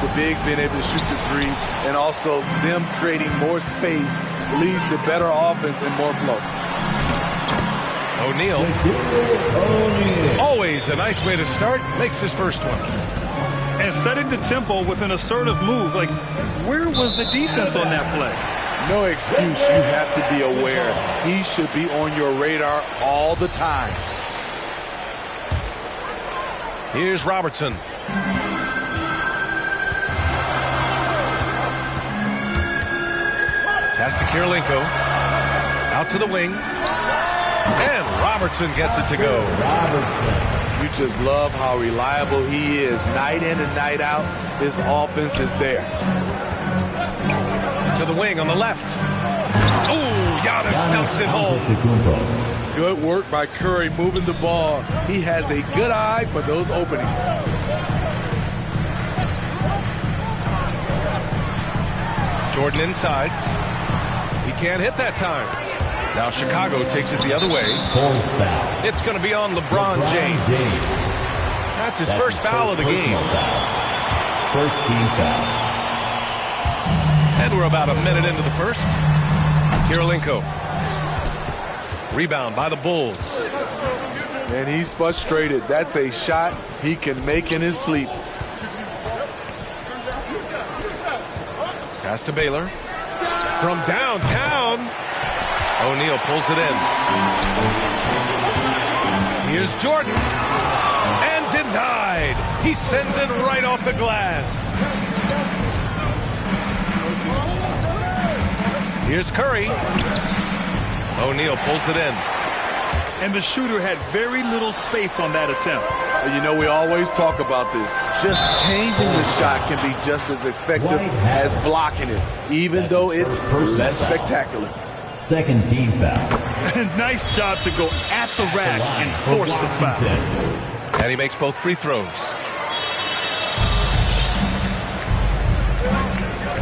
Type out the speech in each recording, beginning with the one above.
the bigs being able to shoot the three, and also them creating more space leads to better offense and more flow. O'Neal, always a nice way to start, makes his first one. And setting the tempo with an assertive move. Like, where was the defense on that play? No excuse. You have to be aware. He should be on your radar all the time. Here's Robertson. Pass to Kirilenko. Out to the wing. And Robertson gets it to go. You just love how reliable he is. Night in and night out, his offense is there. To the wing on the left. Oh, Giannis dunks it home. Good work by Curry moving the ball. He has a good eye for those openings. Jordan inside. He can't hit that time. Now Chicago takes it the other way. It's going to be on LeBron James. That's his first foul of the game. First team foul. And we're about a minute into the first. Kirilenko. Rebound by the Bulls. And he's frustrated. That's a shot he can make in his sleep. Pass to Baylor. From downtown. O'Neal pulls it in. Here's Jordan. And denied. He sends it right off the glass. Here's Curry. O'Neal pulls it in. And the shooter had very little space on that attempt. You know, we always talk about this. Just changing the shot can be just as effective as blocking it, even though it's less spectacular. Second team foul. Nice job to go at the rack and force the foul. And he makes both free throws.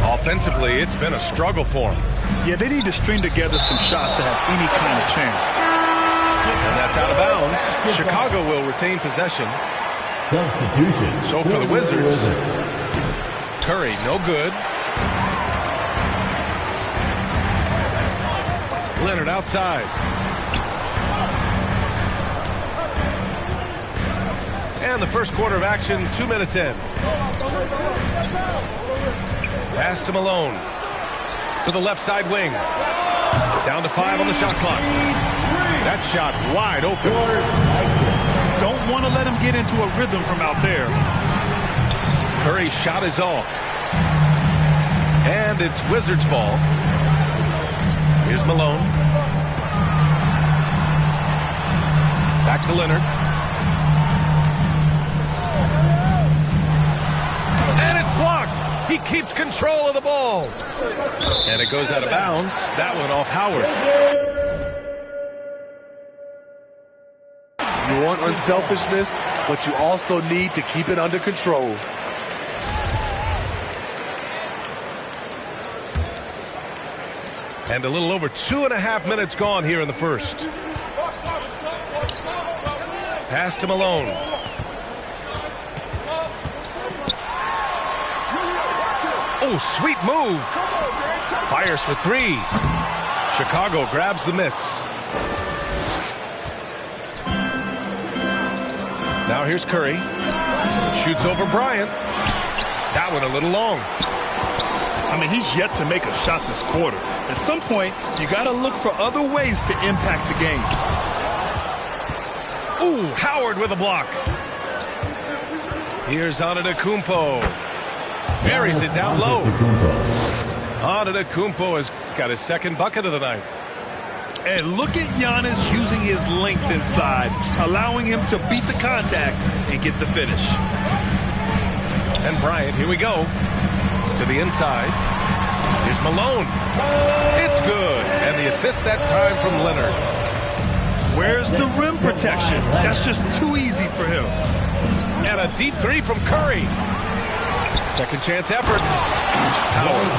Offensively, it's been a struggle for him. Yeah, they need to string together some shots to have any kind of chance. And that's out of bounds. Chicago will retain possession. Substitution. So for the Wizards, Curry, no good. Leonard outside. And the first quarter of action, 2 minutes in. Pass to Malone. To the left side wing. Down to 5 on the shot clock. That shot wide open. Don't want to let him get into a rhythm from out there. Curry's shot is off. And it's Wizards ball. Here's Malone. Back to Leonard. And it's blocked. He keeps control of the ball. And it goes out of bounds. That one off Howard. You want unselfishness, but you also need to keep it under control. And a little over 2.5 minutes gone here in the first. Pass to Malone. Oh, sweet move. Fires for 3. Chicago grabs the miss. Now here's Curry. Shoots over Bryant. That one a little long. I mean, he's yet to make a shot this quarter. At some point, you got to look for other ways to impact the game. Ooh, Howard with a block. Here's Antetokounmpo. Buries it down low. Antetokounmpo has got his second bucket of the night. And look at Giannis using his length inside, allowing him to beat the contact and get the finish. And Bryant, here we go. To the inside. Here's Malone. It's good. And the assist that time from Leonard. Where's the rim protection? That's just too easy for him. And a deep 3 from Curry. Second chance effort. Howard.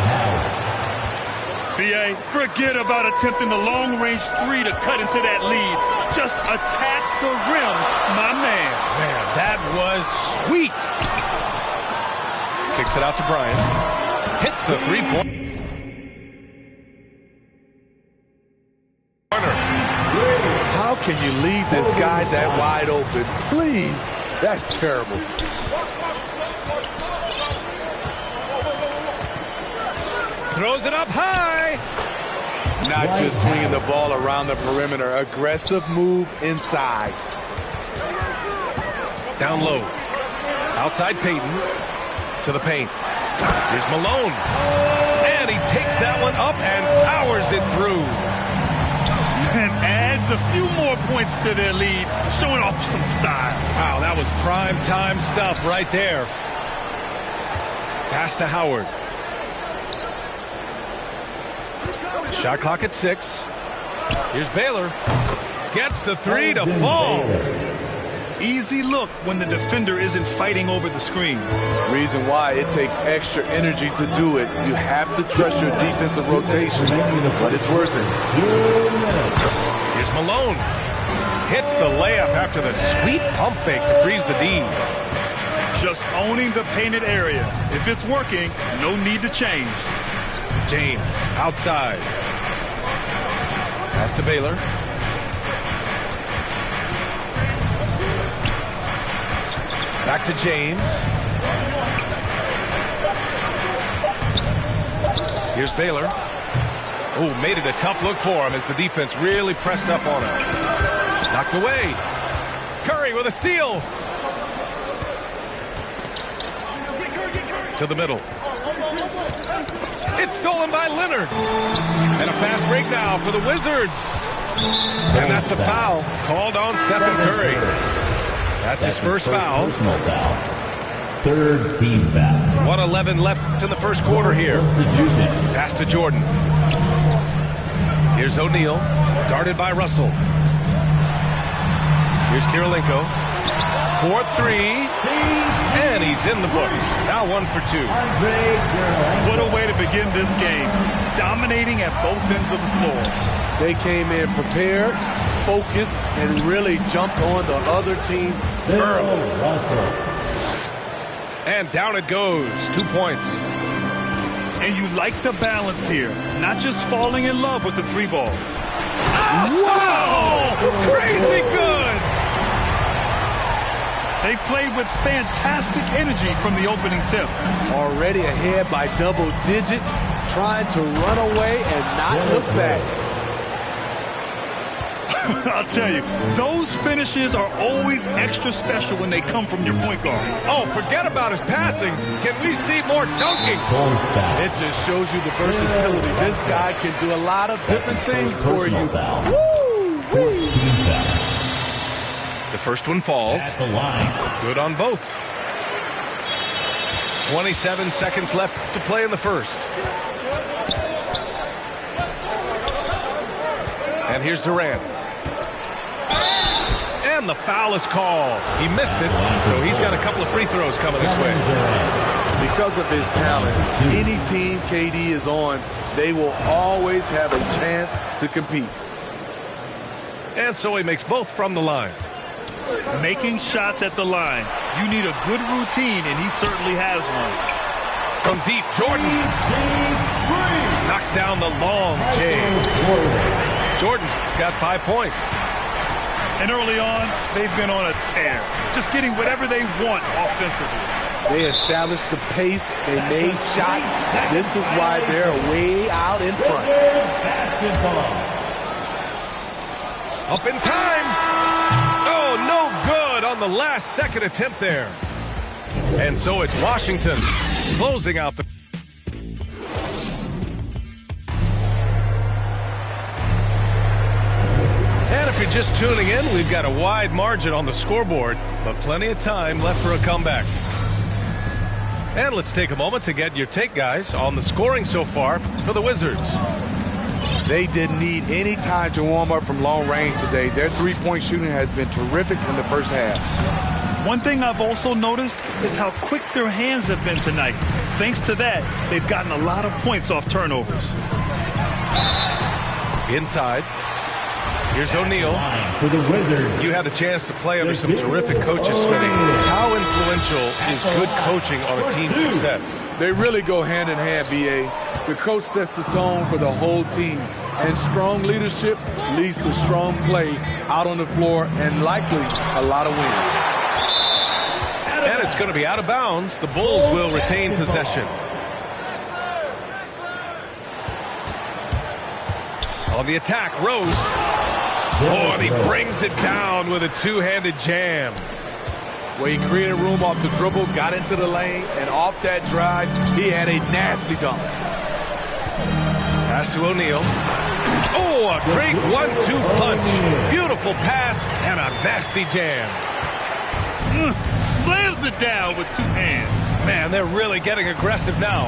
B.A., forget about attempting the long-range 3 to cut into that lead. Just attack the rim, my man. Man, that was sweet. Kicks it out to Bryant. Hits the three-point. How can you leave this guy that wide open? Please. That's terrible. Throws it up high. Not just swinging the ball around the perimeter. Aggressive move inside. Down low. Outside Payton. To the paint. Here's Malone. And he takes that one up and powers it through. And adds a few more points to their lead, showing off some style. Wow, that was prime time stuff right there. Pass to Howard. Shot clock at 6. Here's Baylor. Gets the three to fall. Easy look when the defender isn't fighting over the screen. Reason why it takes extra energy to do it. You have to trust your defensive rotations, but it's worth it. Here's Malone. Hits the layup after the sweet pump fake to freeze the D. Just owning the painted area. If it's working, no need to change. James outside. Pass to Baylor. Back to James. Here's Baylor. Oh, made it a tough look for him as the defense really pressed up on him. Knocked away. Curry with a steal. To the middle. It's stolen by Leonard. And a fast break now for the Wizards. And that's a foul called on Stephen Curry. That's his first foul. Personal foul. Third team foul. 1:11 left in the first quarter here. Substitution. Pass to Jordan. Here's O'Neal, guarded by Russell. Here's Kirilenko. 4-3. And he's in the books. Now 1 for 2. What a way to begin this game. Dominating at both ends of the floor. They came in prepared, focused, and really jumped on the other team early. And down it goes. 2 points. And you like the balance here. Not just falling in love with the three ball. Wow! Crazy good! They played with fantastic energy from the opening tip. Already ahead by double digits, trying to run away and not look back. I'll tell you, those finishes are always extra special when they come from your point guard. Oh, forget about his passing. Can we see more dunking? It just shows you the versatility. This guy can do a lot of different things for you. Woo! The first one falls. At the line. Good on both. 27 seconds left to play in the first. And here's Durant. And the foul is called. He missed it, so he's got a couple of free throws coming this way. Because of his talent, any team KD is on, they will always have a chance to compete. And so he makes both from the line. Making shots at the line. You need a good routine, and he certainly has one. From deep, Jordan knocks down the long James. Jordan's got 5 points. And early on, they've been on a tear. Just getting whatever they want offensively. They established the pace. They made shots. This is why they're way out in front. Up in time. Oh, no good on the last second attempt there. And so it's Washington closing out the... And if you're just tuning in, we've got a wide margin on the scoreboard, but plenty of time left for a comeback. And let's take a moment to get your take, guys, on the scoring so far for the Wizards. They didn't need any time to warm up from long range today. Their three-point shooting has been terrific in the first half. One thing I've also noticed is how quick their hands have been tonight. Thanks to that, they've gotten a lot of points off turnovers. Inside. Here's O'Neal. For the Wizards. You had the chance to play under some terrific coaches, Smitty. How influential is good coaching on a team's success? They really go hand in hand, B.A. The coach sets the tone for the whole team, and strong leadership leads to strong play out on the floor and likely a lot of wins. And it's going to be out of bounds. The Bulls will retain possession. On the attack, Rose. Oh, and he brings it down with a two-handed jam. Where he created room off the dribble, got into the lane, and off that drive, he had a nasty dunk. Pass to O'Neal. Oh, a great 1-2 punch. Beautiful pass and a nasty jam. Slams it down with two hands. Man, they're really getting aggressive now.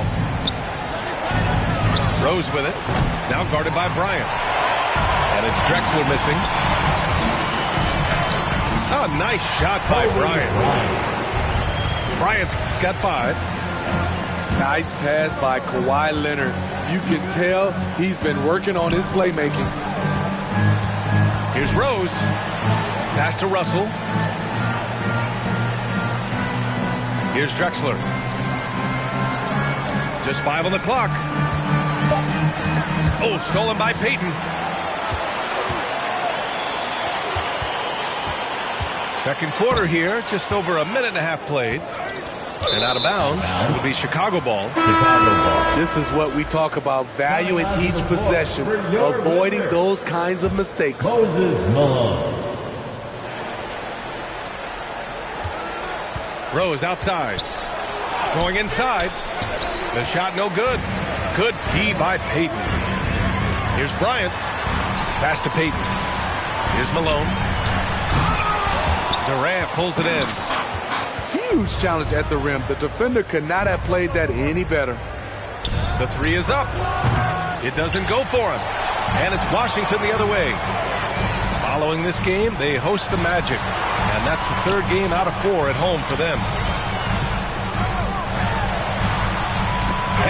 Rose with it. Now guarded by Bryant. And it's Drexler missing. Oh, nice shot by Bryant. Bryant's got 5. Nice pass by Kawhi Leonard. You can tell he's been working on his playmaking. Here's Rose. Pass to Russell. Here's Drexler. Just 5 on the clock. Oh, stolen by Payton. Second quarter here, just over a minute and a half played. And out of bounds, it'll be Chicago ball. This is what we talk about, valuing each possession, avoiding those kinds of mistakes. Moses Malone. Rose outside. Going inside. The shot no good. Good D by Payton. Here's Bryant. Pass to Payton. Here's Malone. Durant pulls it in. Huge challenge at the rim. The defender could not have played that any better. The 3 is up. It doesn't go for him. And it's Washington the other way. Following this game, they host the Magic. And that's the 3rd game out of 4 at home for them.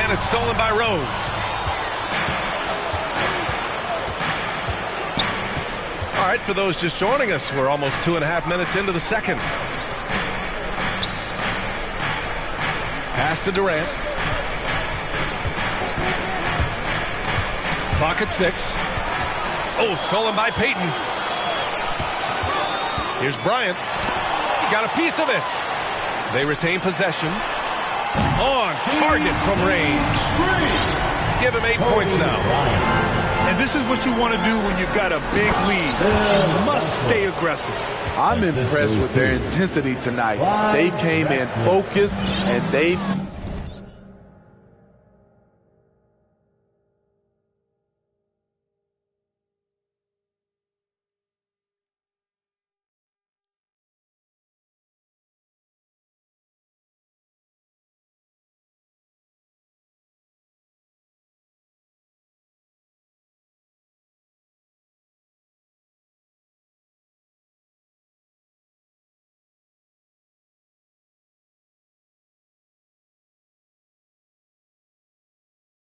And it's stolen by Rose. All right, for those just joining us, we're almost 2.5 minutes into the second. Pass to Durant. Clock at 6. Oh, stolen by Payton. Here's Bryant. He got a piece of it. They retain possession. On target from range. Give him 8 points now. And this is what you want to do when you've got a big lead. You must stay aggressive. I'm impressed with their intensity tonight. They came in focused, and they've...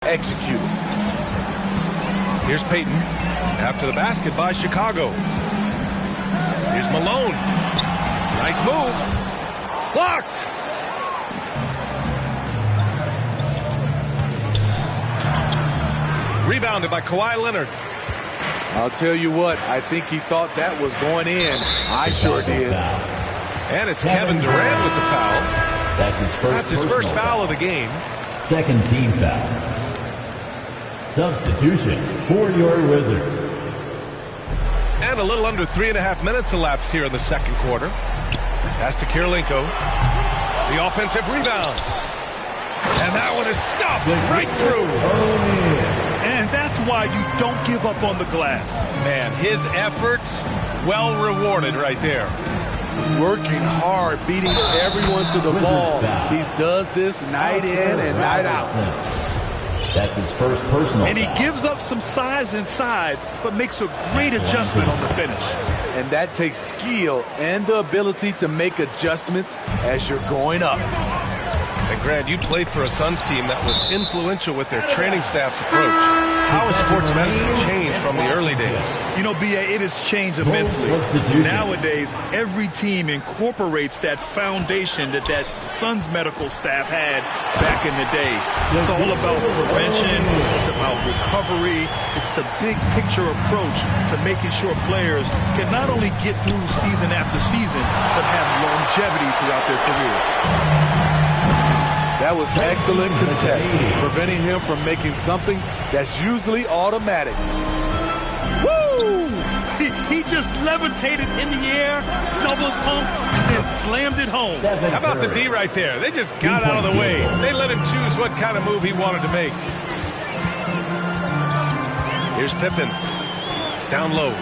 executed. Here's Payton. After the basket by Chicago. Here's Malone. Nice move. Blocked. Rebounded by Kawhi Leonard. I'll tell you what, I think he thought that was going in. I sure did. And it's Kevin Durant with the foul. That's his first foul of the game. Second team foul. Substitution for your Wizards. And a little under 3.5 minutes elapsed here in the second quarter. Pass to Kirilenko. The offensive rebound. And that one is stuffed right through. And that's why you don't give up on the glass. Man, his efforts well rewarded right there. Working hard, beating everyone to the ball. He does this night in and night out. That's his first personal. And he gives up some size inside, but makes a great adjustment on the finish. And that takes skill and the ability to make adjustments as you're going up. And Grant, you played for a Suns team that was influential with their training staff's approach. How has sports medicine changed from the early days? You know, B.A., it has changed immensely. Nowadays, every team incorporates that foundation that Suns medical staff had back in the day. It's all about prevention. It's about recovery. It's the big picture approach to making sure players can not only get through season after season, but have longevity throughout their careers. That was excellent contest, preventing him from making something that's usually automatic. Woo! He just levitated in the air, double pump, and then slammed it home. How about the D right there? They just got out of the way. They let him choose what kind of move he wanted to make. Here's Pippen. Down low.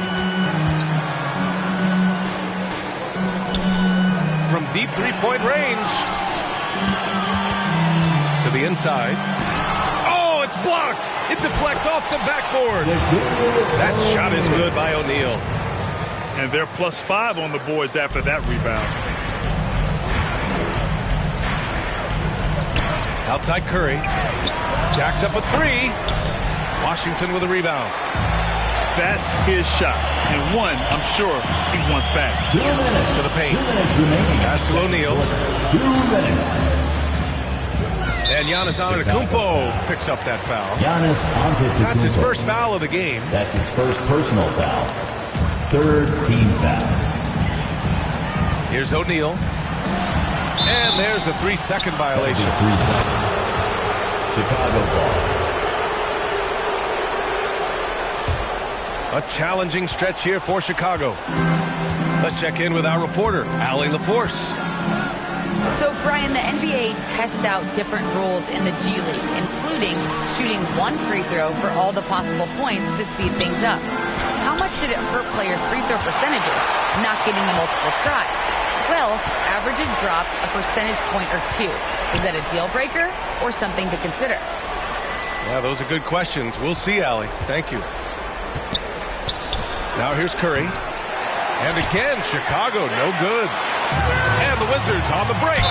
From deep three-point range. To the inside. Oh, it's blocked. It deflects off the backboard. That shot is good by O'Neal. And they're +5 on the boards after that rebound. Outside Curry. Jacks up a three. Washington with a rebound. That's his shot. And one, I'm sure, he wants back. 2 minutes. To the paint. 2 minutes remaining. Pass to O'Neal. 2 minutes. And Giannis Antetokounmpo picks up that foul. Giannis Antetokounmpo. That's his first foul of the game. That's his first personal foul. Third team foul. Here's O'Neal. And there's a 3-second violation. 3 seconds. Chicago ball. A challenging stretch here for Chicago. Let's check in with our reporter, Allie LaForce. So, Brian, the NBA tests out different rules in the G League, including shooting one free throw for all the possible points to speed things up. How much did it hurt players' free throw percentages, not getting the multiple tries? Well, averages dropped a percentage point or two. Is that a deal breaker or something to consider? Yeah, those are good questions. We'll see, Allie. Thank you. Now here's Curry. And again, Chicago, no good. And the Wizards on the break.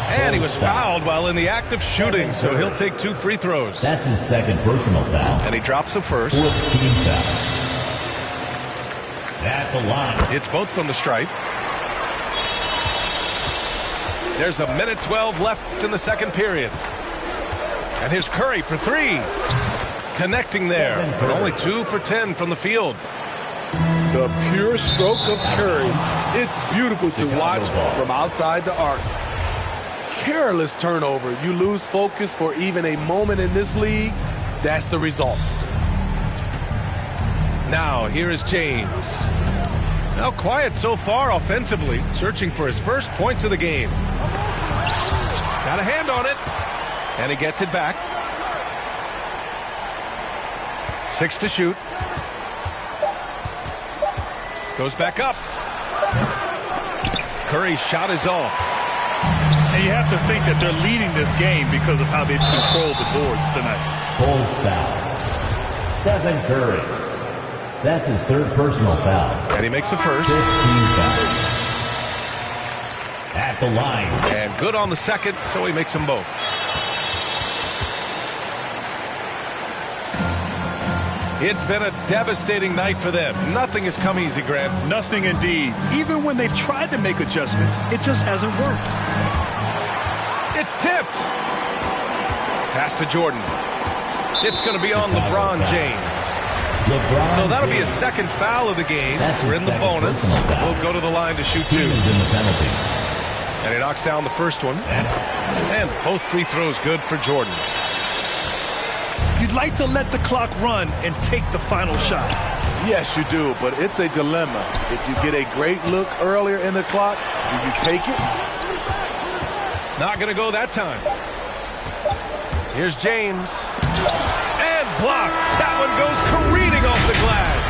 And he was fouled while in the act of shooting, so he'll take 2 free throws. That's his second personal foul. And he drops a first. Fourth team foul. At the line. It's both from the stripe. There's a minute 12 left in the second period. And here's Curry for 3. Connecting there, but only 2 for 10 from the field. The pure stroke of Curry. It's beautiful to watch from outside the arc. Careless turnover. You lose focus for even a moment in this league. That's the result. Now, here is James. Now quiet so far offensively, searching for his first points of the game. Got a hand on it, and he gets it back. 6 to shoot. Goes back up. Curry's shot is off. And you have to think that they're leading this game because of how they've controlled the boards tonight. Bulls foul. Stephen Curry. That's his third personal foul. And he makes the first. Fifth team foul. At the line. And good on the second, so he makes them both. It's been a devastating night for them. Nothing has come easy, Grant. Nothing indeed. Even when they've tried to make adjustments, it just hasn't worked. It's tipped. Pass to Jordan. It's going to be on LeBron James. So that'll be his second foul of the game. We're in the bonus. We'll go to the line to shoot 2. Team is in the penalty. And he knocks down the first one. And both free throws good for Jordan. You'd like to let the clock run and take the final shot. Yes, you do, but it's a dilemma. If you get a great look earlier in the clock, do you take it? Not going to go that time. Here's James. And blocked. That one goes careening off the glass.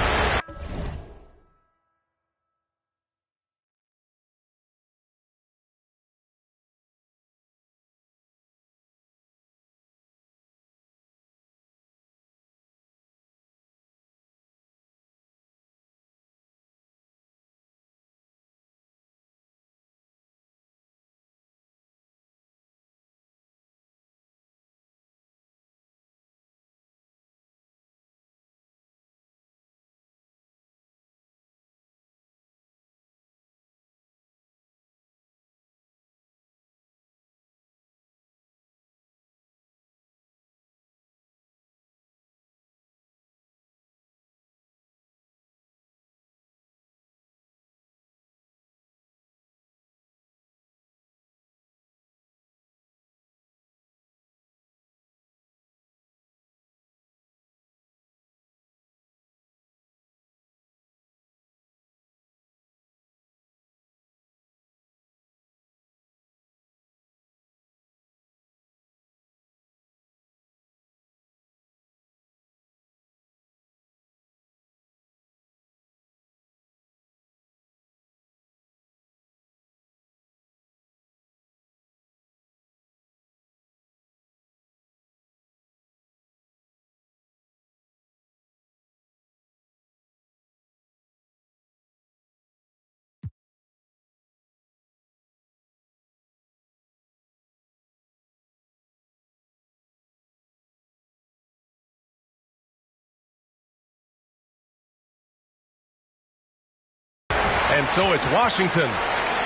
And so it's Washington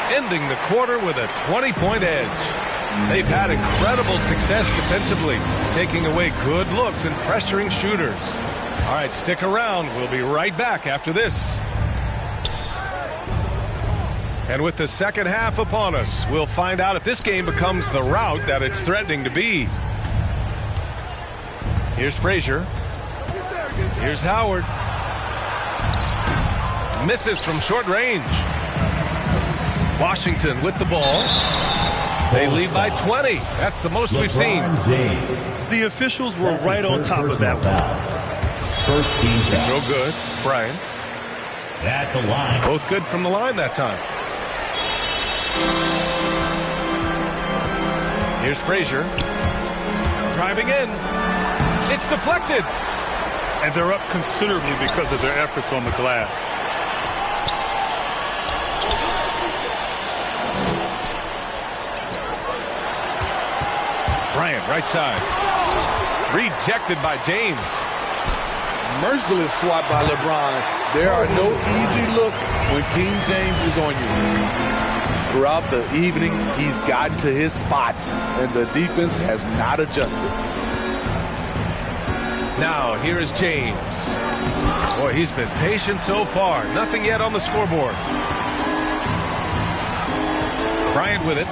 ending the quarter with a 20-point edge. They've had incredible success defensively, taking away good looks and pressuring shooters. All right, stick around. We'll be right back after this. And with the second half upon us, we'll find out if this game becomes the rout that it's threatening to be. Here's Frazier. Here's Howard. Misses from short range. Washington with the ball. They lead by 20. That's the most we've seen. The officials were right on top of that one. First team foul. Throw good. Bryant. At the line. Both good from the line that time. Here's Frazier. Driving in. It's deflected. And they're up considerably because of their efforts on the glass. Bryant, right side. Rejected by James. Merciless swat by LeBron. There are no easy looks when King James is on you. Throughout the evening, he's gotten to his spots, and the defense has not adjusted. Now, here is James. Boy, he's been patient so far. Nothing yet on the scoreboard. Bryant with it,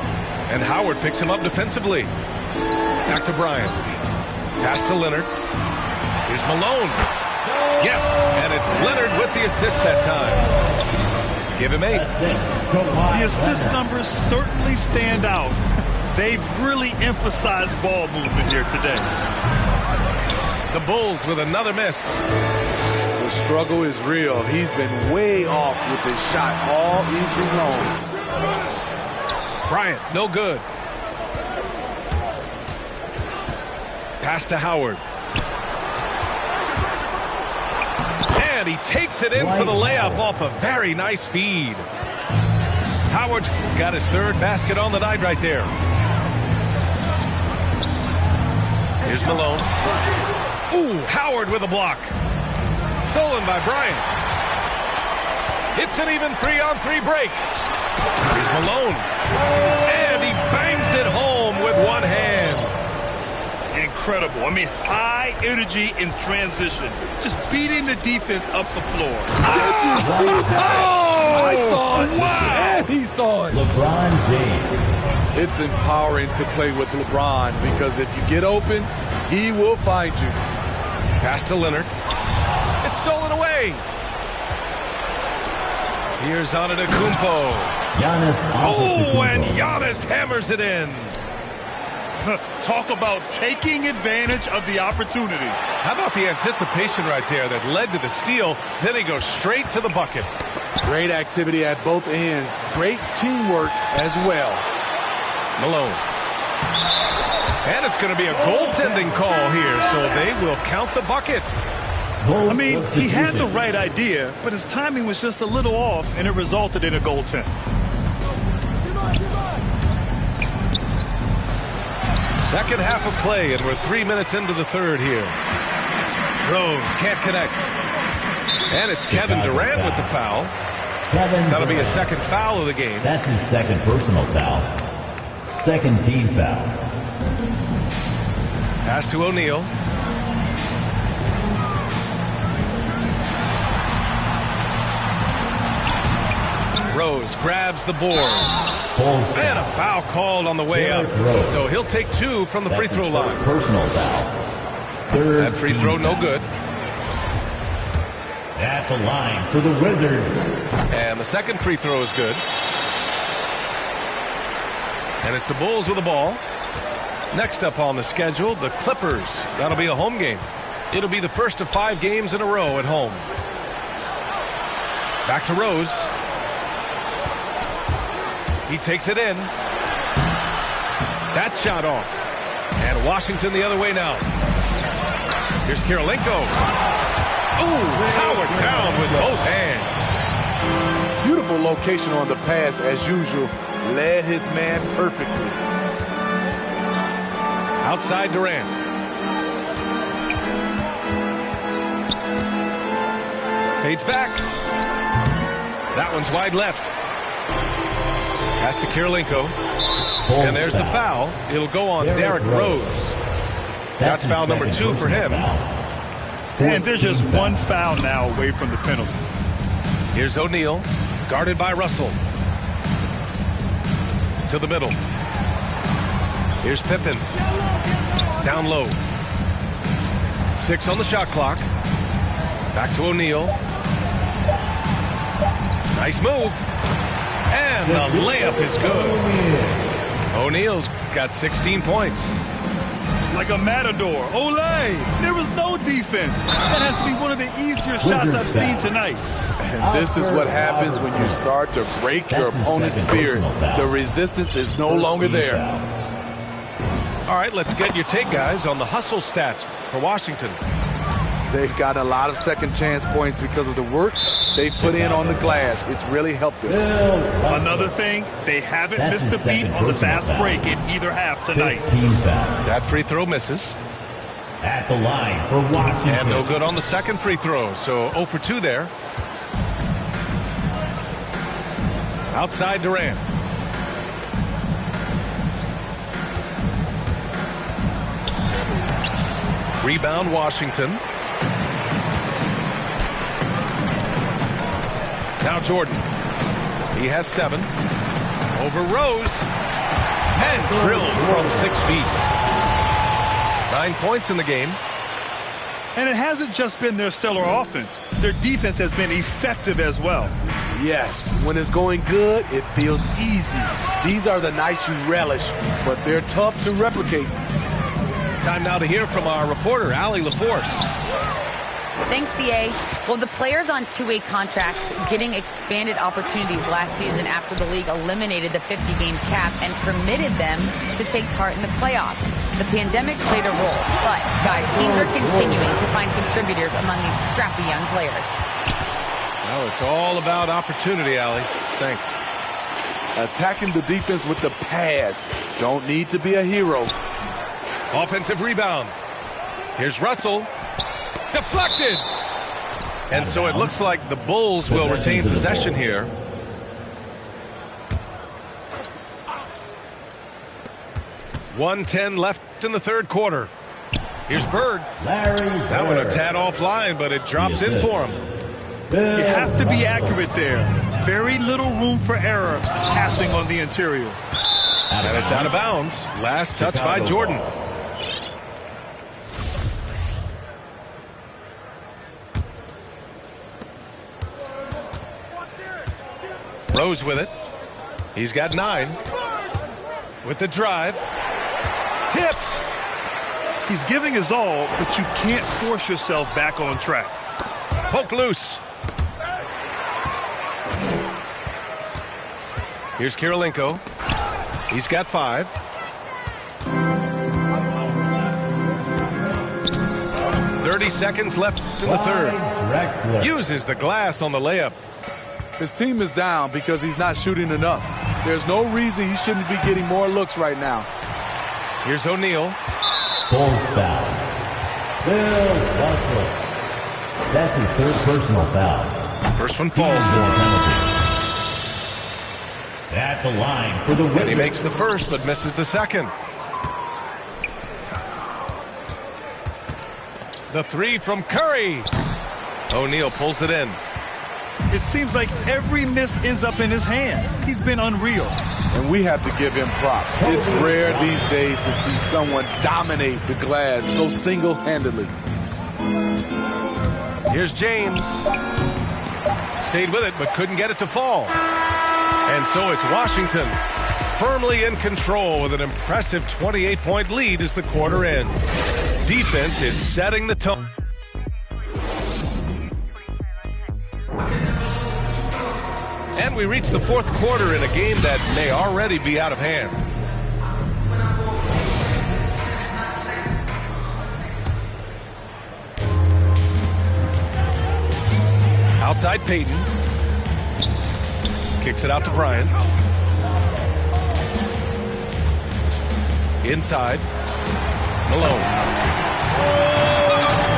and Howard picks him up defensively. Back to Bryant. Pass to Leonard. Here's Malone. Yes, and it's Leonard with the assist that time. Give him 8. The assist numbers certainly stand out. They've really emphasized ball movement here today. The Bulls with another miss. The struggle is real. He's been way off with his shot all evening long. Bryant, no good. Pass to Howard. And he takes it in for the layup off a very nice feed. Howard got his third basket on the night right there. Here's Malone. Ooh, Howard with a block. Stolen by Bryant. It's an even 3-on-3 break. Here's Malone. And he bangs it home with one hand. Incredible. I mean, high energy in transition. Just beating the defense up the floor. I saw it. Wow. And he saw it. LeBron James. It's empowering to play with LeBron because if you get open, he will find you. Pass to Leonard. It's stolen away. Here's Antetokounmpo. Oh, and Giannis hammers it in. Talk about taking advantage of the opportunity. How about the anticipation right there that led to the steal? Then he goes straight to the bucket. Great activity at both ends. Great teamwork as well. Malone. And it's going to be a goaltending call here, so they will count the bucket. I mean, he had the right idea, but his timing was just a little off, and it resulted in a goaltend. Second half of play, and we're 3 minutes into the third here. Rose can't connect. And it's Kevin Durant with the foul. That'll be a second foul of the game. That's his second personal foul. Second team foul. Pass to O'Neal. Rose grabs the board. And a foul called on the way up. So he'll take 2 from the free throw line. Personal foul. That free throw no good. At the line for the Wizards. And the second free throw is good. And it's the Bulls with the ball. Next up on the schedule, the Clippers. That'll be a home game. It'll be the first of 5 games in a row at home. Back to Rose. He takes it in. That shot off. And Washington the other way now. Here's Kirilenko. Ooh, Howard down with both hands. Beautiful location on the pass as usual. Led his man perfectly. Outside Durant. Fades back. That one's wide left. Pass to Kirilenko. And there's the foul. It'll go on Derrick Rose. That's foul number 2 for him. And there's just one foul now away from the penalty. Here's O'Neal, guarded by Russell. To the middle. Here's Pippen. Down low. 6 on the shot clock. Back to O'Neal. Nice move. And the layup is good. O'Neal's got 16 points. Like a matador. Olé! There was no defense. That has to be one of the easier shots I've seen tonight. And this is what happens when you start to break your opponent's spirit. The resistance is no longer there. All right, let's get your take, guys, on the hustle stats for Washington. They've gotten a lot of second chance points because of the work they've put in on the glass. It's really helped them. Another thing, they haven't missed a beat on the fast break in either half tonight. That free throw misses. At the line for Washington. And no good on the second free throw, so 0 for 2 there. Outside Durant. Rebound Washington. Now Jordan. He has 7. Over Rose. And drilled from 6 feet. 9 points in the game. And it hasn't just been their stellar offense. Their defense has been effective as well. Yes, when it's going good, it feels easy. These are the nights you relish, but they're tough to replicate. Time now to hear from our reporter, Allie LaForce. Thanks, B.A. Well, the players on two-way contracts getting expanded opportunities last season after the league eliminated the 50-game cap and permitted them to take part in the playoffs. The pandemic played a role, but, guys, teams are continuing to find contributors among these scrappy young players. Well, it's all about opportunity, Allie. Thanks. Attacking the defense with the pass. Don't need to be a hero. Offensive rebound. Here's Russell. Deflected. And so it looks like the Bulls will retain possession here. .110 left in the third quarter. Here's Bird. That one a tad offline, but it drops in for him. You have to be accurate there. Very little room for error passing on the interior. And it's out of bounds. Last touch by Jordan. Rose with it. He's got 9. With the drive. Tipped. He's giving his all, but you can't force yourself back on track. Poke loose. Here's Kirilenko. He's got 5. .30 seconds left in the third. Uses the glass on the layup. His team is down because he's not shooting enough. There's no reason he shouldn't be getting more looks right now. Here's O'Neal. Bulls foul. Bill Russell. That's his 3rd personal foul. First one falls for him. At the line for the Wizards. And he makes the first but misses the second. The 3 from Curry. O'Neal pulls it in. It seems like every miss ends up in his hands. He's been unreal. And we have to give him props. It's rare these days to see someone dominate the glass so single-handedly. Here's James. Stayed with it, but couldn't get it to fall. And so it's Washington firmly in control with an impressive 28-point lead as the quarter ends. Defense is setting the tone. And we reach the fourth quarter in a game that may already be out of hand. Outside Payton. Kicks it out to Bryant. Inside. Malone.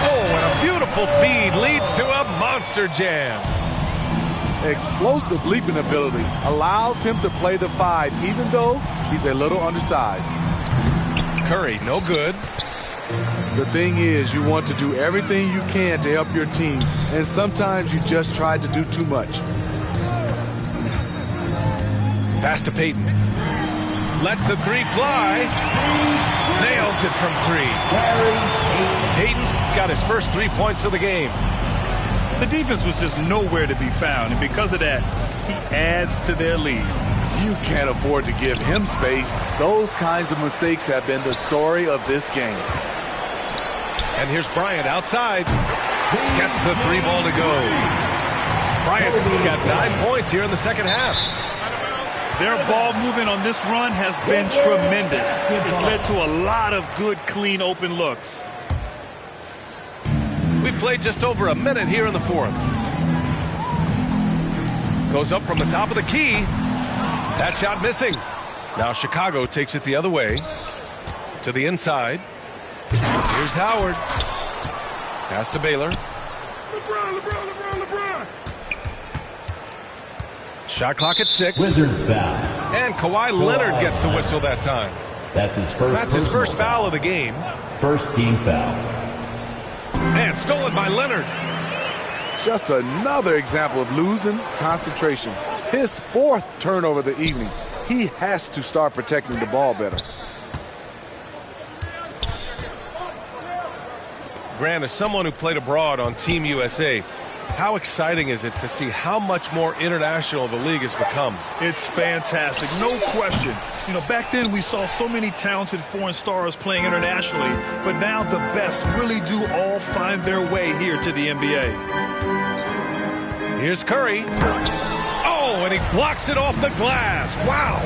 Oh, and a beautiful feed leads to a monster jam. Explosive leaping ability allows him to play the 5, even though he's a little undersized. Curry, no good. The thing is, you want to do everything you can to help your team, and sometimes you just try to do too much. Pass to Payton. Lets the 3 fly. Nails it from 3. Payton's got his first 3 points of the game. The defense was just nowhere to be found, and because of that, he adds to their lead. You can't afford to give him space. Those kinds of mistakes have been the story of this game. And here's Bryant outside. Gets the 3 ball to go. Bryant's got 9 points here in the second half. Their ball movement on this run has been tremendous. It's led to a lot of good, clean, open looks. We played just over a minute here in the fourth. Goes up from the top of the key. That shot missing. Now Chicago takes it the other way. To the inside. Here's Howard. Pass to Baylor. LeBron. Shot clock at 6. Wizards foul. And Kawhi Leonard gets a whistle that time. That's his first foul of the game. First team foul. And stolen by Leonard. Just another example of losing concentration. His 4th turnover of the evening. He has to start protecting the ball better. Grant, as someone who played abroad on Team USA, how exciting is it to see how much more international the league has become? It's fantastic, no question. You know, back then we saw so many talented foreign stars playing internationally, but now the best really do all find their way here to the NBA. Here's Curry. Oh, and he blocks it off the glass. Wow.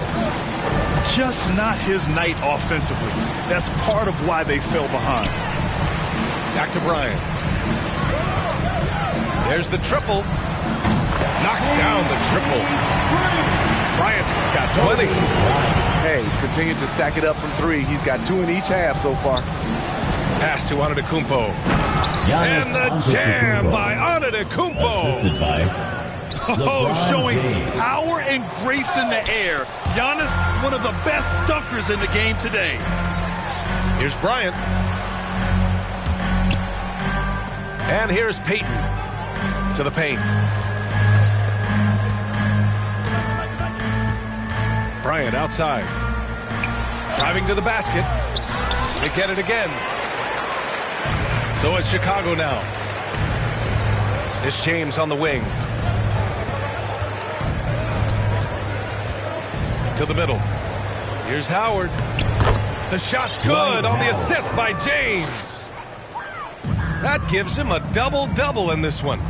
Just not his night offensively. That's part of why they fell behind. Back to Bryant. There's the triple. Knocks down the triple. Bryant's got 20. Hey, continue to stack it up from 3. He's got 2 in each half so far. Pass to Antetokounmpo. And the jam by Antetokounmpo. Assisted by showing power and grace in the air. Giannis, one of the best dunkers in the game today. Here's Bryant. And here's Payton to the paint. Bryant outside. Driving to the basket. They get it again. So it's Chicago now. It's James on the wing. To the middle. Here's Howard. The shot's good on the assist by James. That gives him a double-double in this one.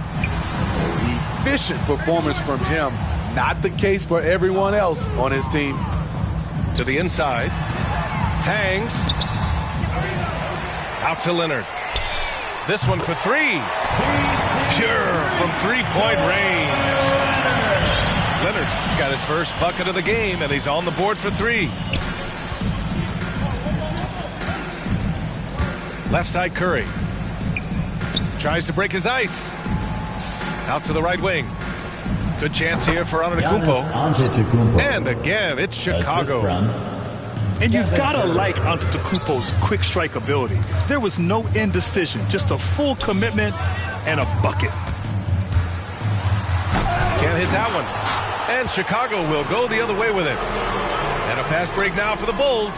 Efficient performance from him. Not the case for everyone else on his team. To the inside. Hangs. Out to Leonard. This one for 3. Pure from 3-point range. Leonard's got his first bucket of the game, and he's on the board for 3. Left side Curry. Tries to break his ice. Out to the right wing. Good chance here for Antetokounmpo. And again, it's Chicago. And you've got to like Antetokounmpo's quick strike ability. There was no indecision, just a full commitment and a bucket. Can't hit that one. And Chicago will go the other way with it. And a fast break now for the Bulls.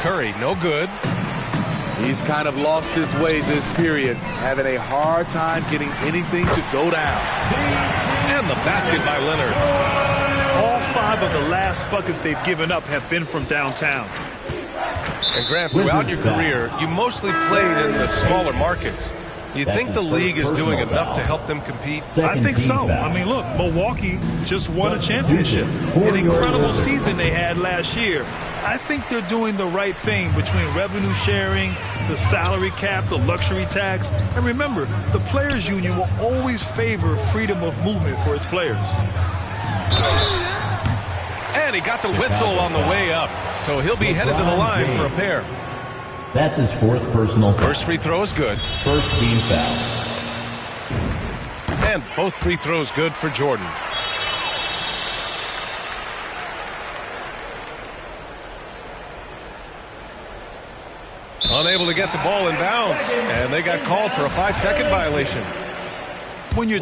Curry, no good. He's kind of lost his way this period, having a hard time getting anything to go down. And the basket by Leonard. All 5 of the last buckets they've given up have been from downtown. And Grant, throughout your career, you mostly played in the smaller markets. You think the league is doing enough to help them compete? I think so. I mean, look, Milwaukee just won a championship. An incredible season they had last year. I think they're doing the right thing between revenue sharing, the salary cap, the luxury tax. And remember, the Players Union will always favor freedom of movement for its players. And he got the whistle on the way up. So he'll be headed to the line for a pair. That's his 4th personal foul. First free throw is good. First team foul. And both free throws good for Jordan. Unable to get the ball in bounds, and they got called for a 5-second violation. When you're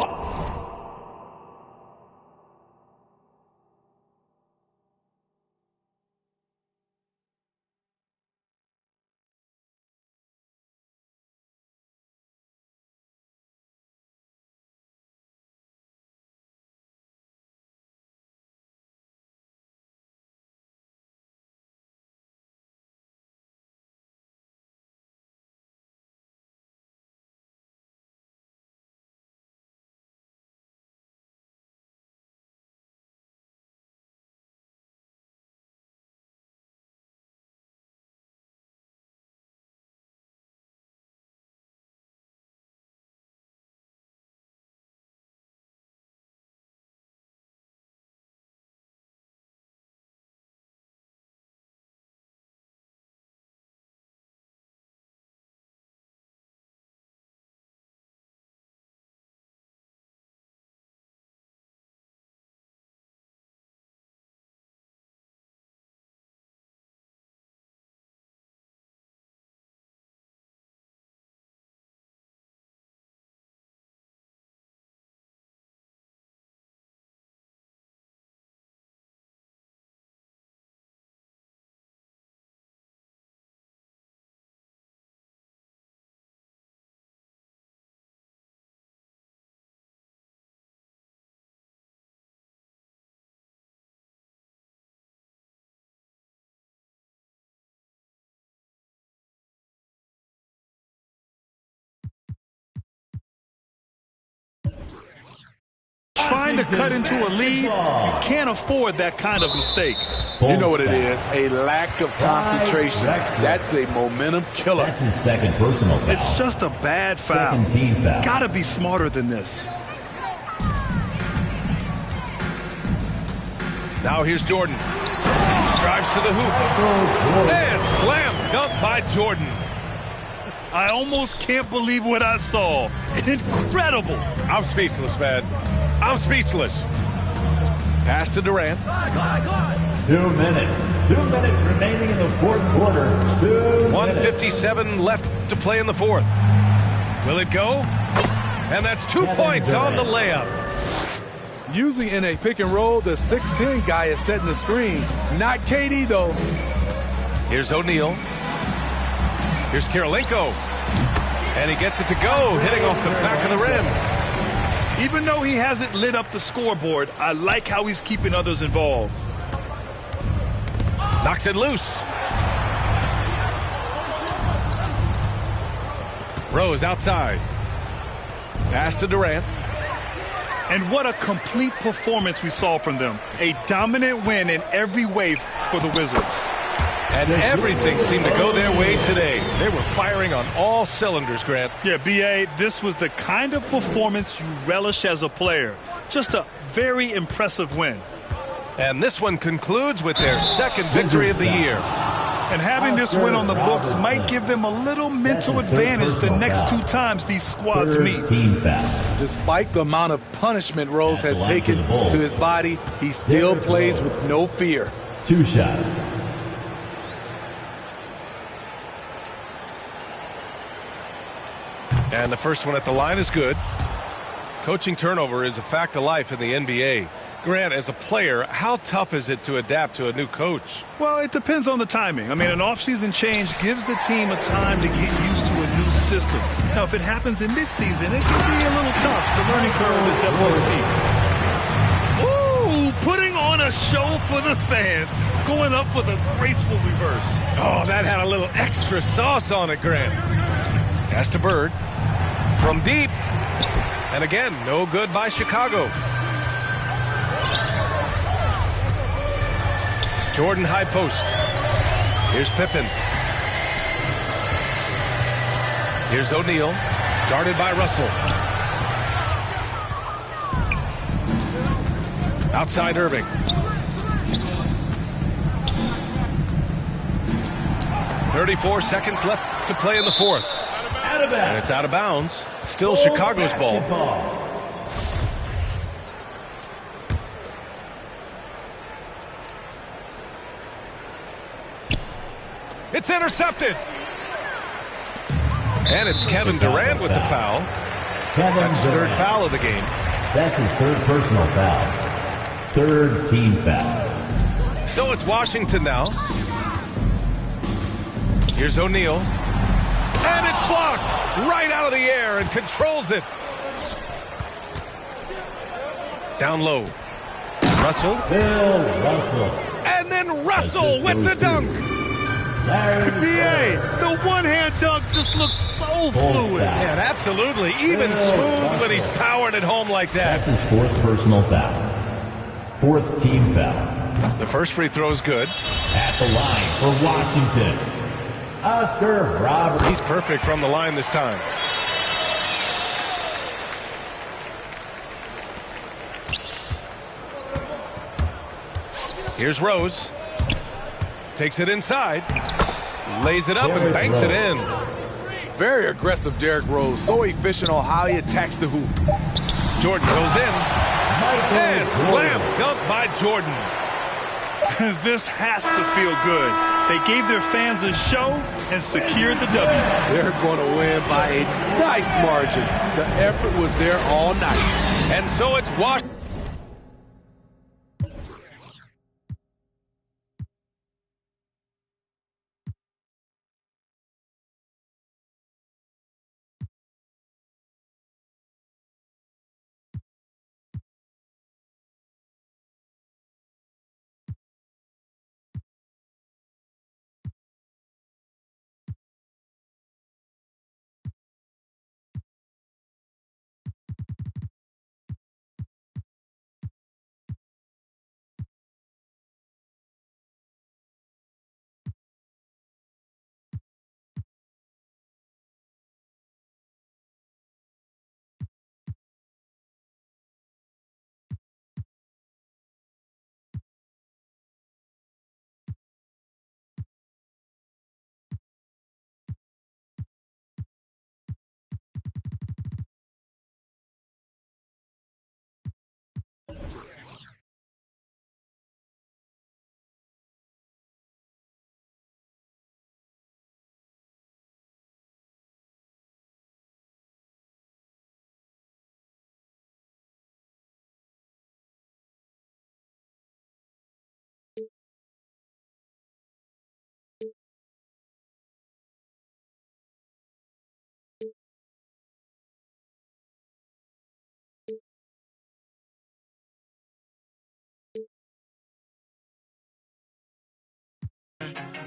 trying to cut into a lead, you can't afford that kind of mistake. You know what it is, a lack of concentration. That's a momentum killer. That's his second personal foul. It's just a bad foul. Second team foul. Gotta be smarter than this. Now here's Jordan. Drives to the hoop. And slam dunk by Jordan. I almost can't believe what I saw. Incredible. I'm speechless, man. I'm speechless. Pass to Durant. 2 minutes. 2 minutes remaining in the fourth quarter. 1:57 left to play in the fourth. Will it go? And that's 2 points on the layup. Using in a pick and roll, the 6'10 guy is setting the screen. Not KD, though. Here's O'Neal. Here's Kirilenko. And he gets it to go, hitting off the back of the rim. Even though he hasn't lit up the scoreboard, I like how he's keeping others involved. Knocks it loose. Rose outside. Pass to Durant. And what a complete performance we saw from them. A dominant win in every way for the Wizards. And everything seemed to go their way today. They were firing on all cylinders, Grant. Yeah, B.A., this was the kind of performance you relish as a player. Just a very impressive win. And this one concludes with their second victory of the year. And having this win on the books might give them a little mental advantage the next 2 times these squads meet. Despite the amount of punishment Rose has taken to his body, he still plays with no fear. 2 shots. And the first one at the line is good. Coaching turnover is a fact of life in the NBA. Grant, as a player, how tough is it to adapt to a new coach? Well, it depends on the timing. I mean, an offseason change gives the team a time to get used to a new system. Now, if it happens in midseason, it can be a little tough. The learning curve is definitely steep. Ooh, putting on a show for the fans, going up for the graceful reverse. Oh, that had a little extra sauce on it, Grant. Pass to Bird. From deep. And again, no good by Chicago. Jordan high post. Here's Pippen. Here's O'Neal. Guarded by Russell. Outside Irving. "34 seconds left to play in the fourth. And it's out of bounds. Still Chicago's ball. It's intercepted. And it's Kevin Durant with the foul. That's his third foul of the game. That's his third personal foul. Third team foul. So it's Washington now. Here's O'Neal. And it's blocked right out of the air and controls it. Down low. Russell. Bill Russell. And then Russell with the dunk. BA, the one-hand dunk just looks so fluid. Yeah, absolutely. Even smooth when he's powering it home like that. That's his fourth personal foul. Fourth team foul. The first free throw is good. At the line for Washington, Oscar Roberts. He's perfect from the line this time. Here's Rose. Takes it inside. Lays it up and banks it in. Very aggressive Derrick Rose. So efficient on how he attacks the hoop. Jordan goes in. And slam dunk by Jordan. This has to feel good. They gave their fans a show and secured the W. They're going to win by a nice margin. The effort was there all night. And so it's Washington.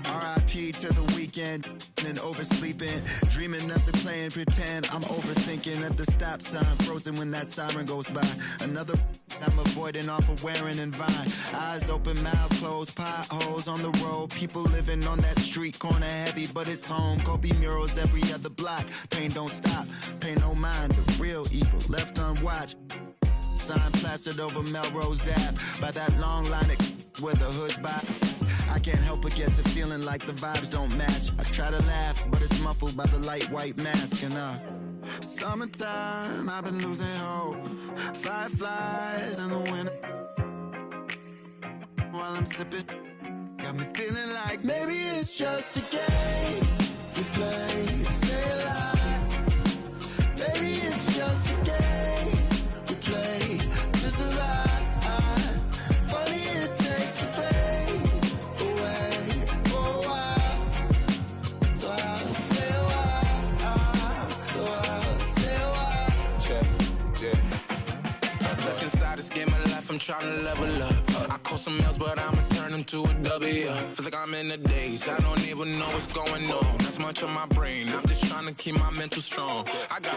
R.I.P. to the weekend and oversleeping, dreaming of the playing pretend. I'm overthinking at the stop sign, frozen when that siren goes by. Another I'm avoiding off of wearing and Vine. Eyes open, mouth closed, potholes on the road. People living on that street corner heavy, but it's home. Kobe murals every other block. Pain don't stop, pay no mind. The real evil left unwatched. Sign plastered over Melrose Ave by that long line of where the hood's by. I can't help but get to feeling like the vibes don't match. I try to laugh, but it's muffled by the light white mask. And summertime, I've been losing hope. Fireflies in the winter while I'm sipping, got me feeling like maybe it's just a game we play to stay alive. Maybe it's just a game we play to survive. Funny it takes the pain away for a while, so I'll stay a while, so I'll stay a while. Check, yeah. Stuck inside this game of life, I'm trying to level up. I call some L's, but I'ma turn them to a W. Feel like I'm in the days, I don't even know what's going on. That's much on my brain, I'm just trying to keep my mental strong. I got